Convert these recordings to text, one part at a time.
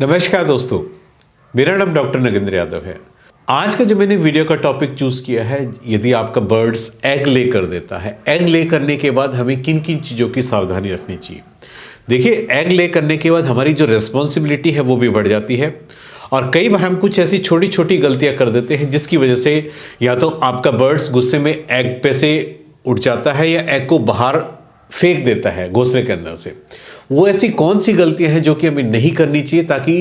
नमस्कार दोस्तों, मेरा नाम डॉक्टर नगेंद्र यादव है। आज का जो मैंने वीडियो का टॉपिक चूज किया है, यदि आपका बर्ड्स एग ले कर देता है, एग ले करने के बाद हमें किन किन चीज़ों की सावधानी रखनी चाहिए। देखिए, एग ले करने के बाद हमारी जो रिस्पॉन्सिबिलिटी है वो भी बढ़ जाती है और कई बार हम कुछ ऐसी छोटी छोटी गलतियां कर देते हैं जिसकी वजह से या तो आपका बर्ड्स गुस्से में एग पे से उठ जाता है या एग को बाहर फेंक देता है घोंसले के अंदर से। वो ऐसी कौन सी गलतियां हैं जो कि हमें नहीं करनी चाहिए ताकि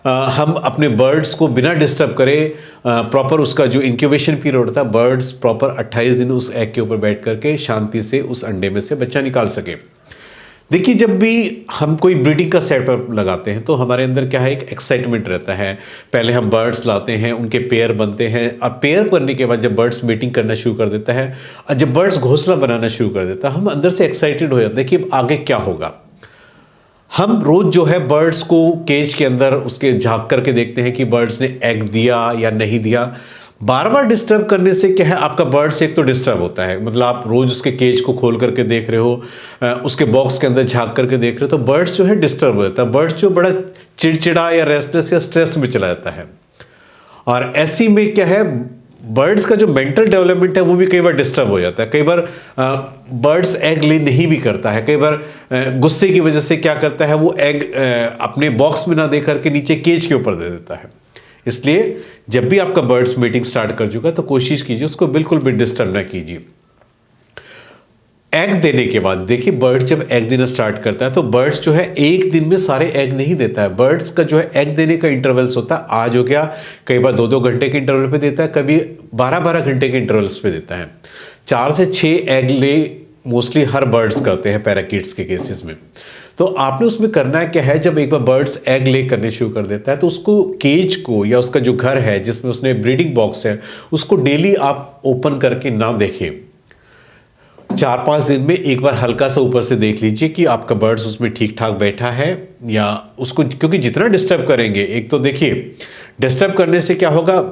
हम अपने बर्ड्स को बिना डिस्टर्ब करे प्रॉपर उसका जो इंक्यूबेशन पीरियड होता है, बर्ड्स प्रॉपर 28 दिन उस एग के ऊपर बैठ करके शांति से उस अंडे में से बच्चा निकाल सके। देखिए, जब भी हम कोई ब्रीडिंग का सेटअप लगाते हैं तो हमारे अंदर क्या है, एक एक्साइटमेंट रहता है। पहले हम बर्ड्स लाते हैं, उनके पेयर बनते हैं। अब पेयर बनने के बाद जब बर्ड्स मीटिंग करना शुरू कर देता है और जब बर्ड्स घोंसला बनाना शुरू कर देता है, हम अंदर से एक्साइटेड हो जाते हैं कि आगे क्या होगा। हम रोज जो है बर्ड्स को केज के अंदर उसके झांक करके देखते हैं कि बर्ड्स ने एग दिया या नहीं दिया। बार बार डिस्टर्ब करने से क्या है, आपका बर्ड्स एक तो डिस्टर्ब होता है, मतलब आप रोज उसके केज को खोल करके देख रहे हो, उसके बॉक्स के अंदर झांक करके देख रहे हो, तो बर्ड्स जो है डिस्टर्ब हो जाता है। बर्ड्स जो बड़ा चिड़चिड़ा या रेस्टलेस या स्ट्रेस में चला जाता है और ऐसी में क्या है, बर्ड्स का जो मेंटल डेवलपमेंट है वो भी कई बार डिस्टर्ब हो जाता है। कई बार बर्ड्स एग ले नहीं भी करता है, कई बार गुस्से की वजह से क्या करता है, वो एग अपने बॉक्स में ना दे करके नीचे केज के ऊपर दे देता है। इसलिए जब भी आपका बर्ड्स मीटिंग स्टार्ट कर चुका है तो कोशिश कीजिए उसको बिल्कुल भी डिस्टर्ब ना कीजिए। एग देने के बाद देखिए, बर्ड्स जब एग देना स्टार्ट करता है तो बर्ड्स जो है एक दिन में सारे एग नहीं देता है। बर्ड्स का जो है एग देने का इंटरवल्स होता है, आज हो गया, कई बार 2-2 घंटे के इंटरवल पे देता है, कभी 12-12 घंटे के इंटरवल्स पे देता है। 4 से 6 एग ले मोस्टली हर बर्ड्स करते हैं पैराकीट्स के केसेस में। तो आपने उसमें करना क्या है, जब एक बार बर्ड्स एग ले करने शुरू कर देता है तो उसको केज को या उसका जो घर है जिसमें उसने ब्रीडिंग बॉक्स है उसको डेली आप ओपन करके ना देखें। 4-5 दिन में एक बार हल्का सा ऊपर से देख लीजिए कि आपका बर्ड्स उसमें ठीक ठाक बैठा है या उसको, क्योंकि जितना डिस्टर्ब करेंगे, एक तो देखिए डिस्टर्ब करने से क्या होगा,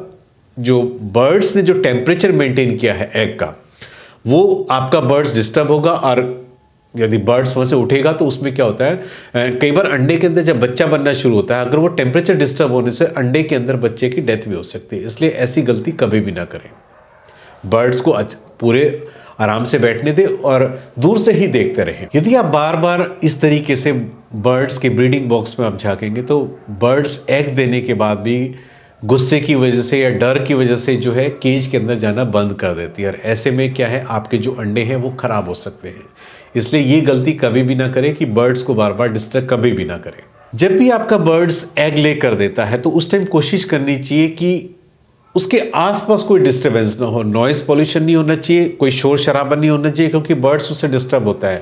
जो बर्ड्स ने जो टेम्परेचर मेंटेन किया है एग का, वो आपका बर्ड्स डिस्टर्ब होगा और यदि बर्ड्स वहां से उठेगा तो उसमें क्या होता है, कई बार अंडे के अंदर जब बच्चा बनना शुरू होता है, अगर वो टेम्परेचर डिस्टर्ब होने से अंडे के अंदर बच्चे की डेथ भी हो सकती है। इसलिए ऐसी गलती कभी भी ना करें। बर्ड्स को पूरे आराम से बैठने दें और दूर से ही देखते रहें। यदि आप बार बार इस तरीके से बर्ड्स के ब्रीडिंग बॉक्स में आप झांकेंगे तो बर्ड्स एग देने के बाद भी गुस्से की वजह से या डर की वजह से जो है केज के अंदर जाना बंद कर देती है और ऐसे में क्या है, आपके जो अंडे हैं वो खराब हो सकते हैं। इसलिए ये गलती कभी भी ना करें कि बर्ड्स को बार बार डिस्टर्ब कभी भी ना करें। जब भी आपका बर्ड्स एग ले कर देता है तो उस टाइम कोशिश करनी चाहिए कि उसके आसपास कोई डिस्टरबेंस ना हो, नॉइस पॉल्यूशन नहीं होना चाहिए, कोई शोर शराबा नहीं होना चाहिए, क्योंकि बर्ड्स उससे डिस्टर्ब होता है।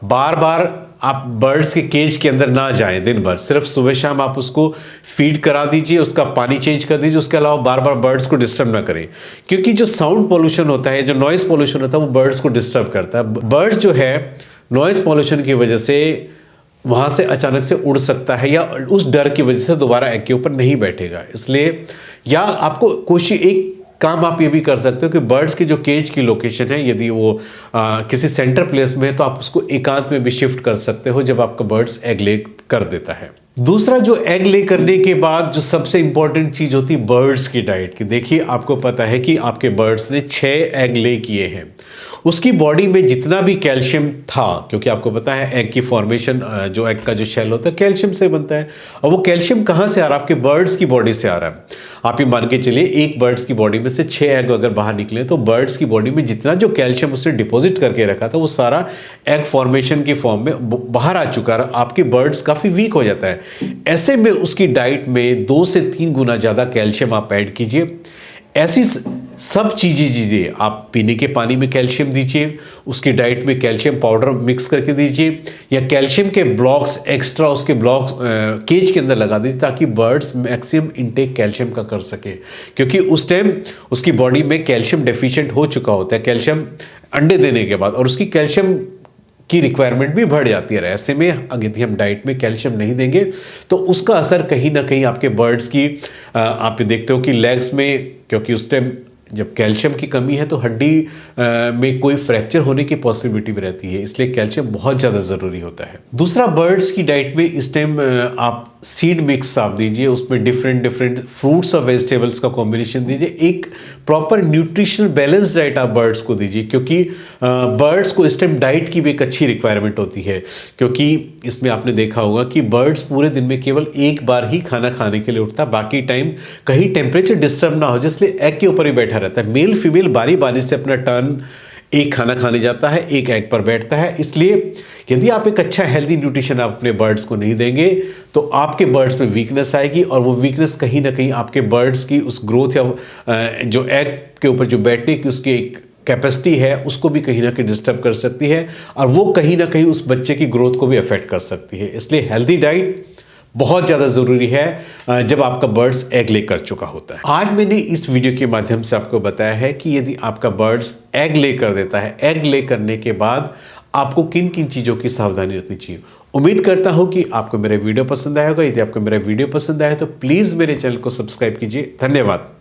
बार बार आप बर्ड्स के केज के अंदर ना जाएं दिन भर, सिर्फ सुबह शाम आप उसको फीड करा दीजिए, उसका पानी चेंज कर दीजिए, उसके अलावा बार बार बर्ड्स को डिस्टर्ब ना करें, क्योंकि जो साउंड पॉल्यूशन होता है, जो नॉइस पॉल्यूशन होता है, वो बर्ड्स को डिस्टर्ब करता है। बर्ड्स जो है नॉइस पॉल्यूशन की वजह से वहां से अचानक से उड़ सकता है या उस डर की वजह से दोबारा एग के ऊपर नहीं बैठेगा। इसलिए या आपको कोशिश, एक काम आप ये भी कर सकते हो कि बर्ड्स की जो केज की लोकेशन है, यदि वो किसी सेंटर प्लेस में है तो आप उसको एकांत में भी शिफ्ट कर सकते हो जब आपका बर्ड्स एग ले कर देता है। दूसरा, जो एग ले करने के बाद जो सबसे इंपॉर्टेंट चीज होती है बर्ड्स की डाइट की। देखिए, आपको पता है कि आपके बर्ड्स ने 6 एग ले किए हैं, उसकी बॉडी में जितना भी कैल्शियम था, क्योंकि आपको पता है एग की फॉर्मेशन, जो एग का जो शेल होता है कैल्शियम से बनता है, और वो कैल्शियम कहाँ से आ रहा है, आपके बर्ड्स की बॉडी से आ रहा है। आप ये मान के चलिए, एक बर्ड्स की बॉडी में से 6 एग अगर बाहर निकले तो बर्ड्स की बॉडी में जितना जो कैल्शियम उसने डिपॉजिट करके रखा था वो सारा एग फॉर्मेशन की फॉर्म में बाहर आ चुका है। आपके बर्ड्स काफी वीक हो जाता है। ऐसे में उसकी डाइट में 2 से 3 गुना ज्यादा कैल्शियम आप ऐड कीजिए। ऐसी सब चीजें दीजिए, आप पीने के पानी में कैल्शियम दीजिए, उसकी डाइट में कैल्शियम पाउडर मिक्स करके दीजिए, या कैल्शियम के ब्लॉक्स एक्स्ट्रा उसके ब्लॉक केज के अंदर लगा दीजिए ताकि बर्ड्स मैक्सिमम इनटेक कैल्शियम का कर सके, क्योंकि उस टाइम उसकी बॉडी में कैल्शियम डेफिशिएंट हो चुका होता है कैल्शियम अंडे देने के बाद, और उसकी कैल्शियम की रिक्वायरमेंट भी बढ़ जाती है। ऐसे में यदि हम डाइट में कैल्शियम नहीं देंगे तो उसका असर कहीं ना कहीं आपके बर्ड्स की, आप देखते हो कि लेग्स में, क्योंकि उस टाइम जब कैल्शियम की कमी है तो हड्डी में कोई फ्रैक्चर होने की पॉसिबिलिटी भी रहती है, इसलिए कैल्शियम बहुत ज़्यादा ज़रूरी होता है। दूसरा, बर्ड्स की डाइट में इस टाइम आप सीड मिक्स आप दीजिए, उसमें डिफरेंट डिफरेंट फ्रूट्स और वेजिटेबल्स का कॉम्बिनेशन दीजिए। एक प्रॉपर न्यूट्रिशनल बैलेंस डाइट आप बर्ड्स को दीजिए, क्योंकि बर्ड्स को इस टाइम डाइट की भी एक अच्छी रिक्वायरमेंट होती है। क्योंकि इसमें आपने देखा होगा कि बर्ड्स पूरे दिन में केवल एक बार ही खाना खाने के लिए उठता है, बाकी टाइम कहीं टेम्परेचर डिस्टर्ब ना हो जाए इसलिए एग के ऊपर ही बैठा रहता है। मेल फीमेल बारी बारी से अपना टर्न, एक खाना खाने जाता है, एक एग पर बैठता है। इसलिए यदि आप एक अच्छा हेल्दी न्यूट्रिशन आप अपने बर्ड्स को नहीं देंगे तो आपके बर्ड्स में वीकनेस आएगी, और वो वीकनेस कहीं ना कहीं आपके बर्ड्स की उस ग्रोथ या जो एग के ऊपर जो बैठने की उसकी एक कैपेसिटी है उसको भी कहीं ना कहीं डिस्टर्ब कर सकती है, और वो कहीं ना कहीं उस बच्चे की ग्रोथ को भी अफेक्ट कर सकती है। इसलिए हेल्दी डाइट बहुत ज़्यादा ज़रूरी है जब आपका बर्ड्स एग ले कर चुका होता है। आज मैंने इस वीडियो के माध्यम से आपको बताया है कि यदि आपका बर्ड्स एग ले कर देता है, एग ले करने के बाद आपको किन किन चीज़ों की सावधानी रखनी चाहिए। उम्मीद करता हूं कि आपको मेरा वीडियो पसंद आया होगा। यदि आपको मेरा वीडियो पसंद आया तो प्लीज़ मेरे चैनल को सब्सक्राइब कीजिए। धन्यवाद।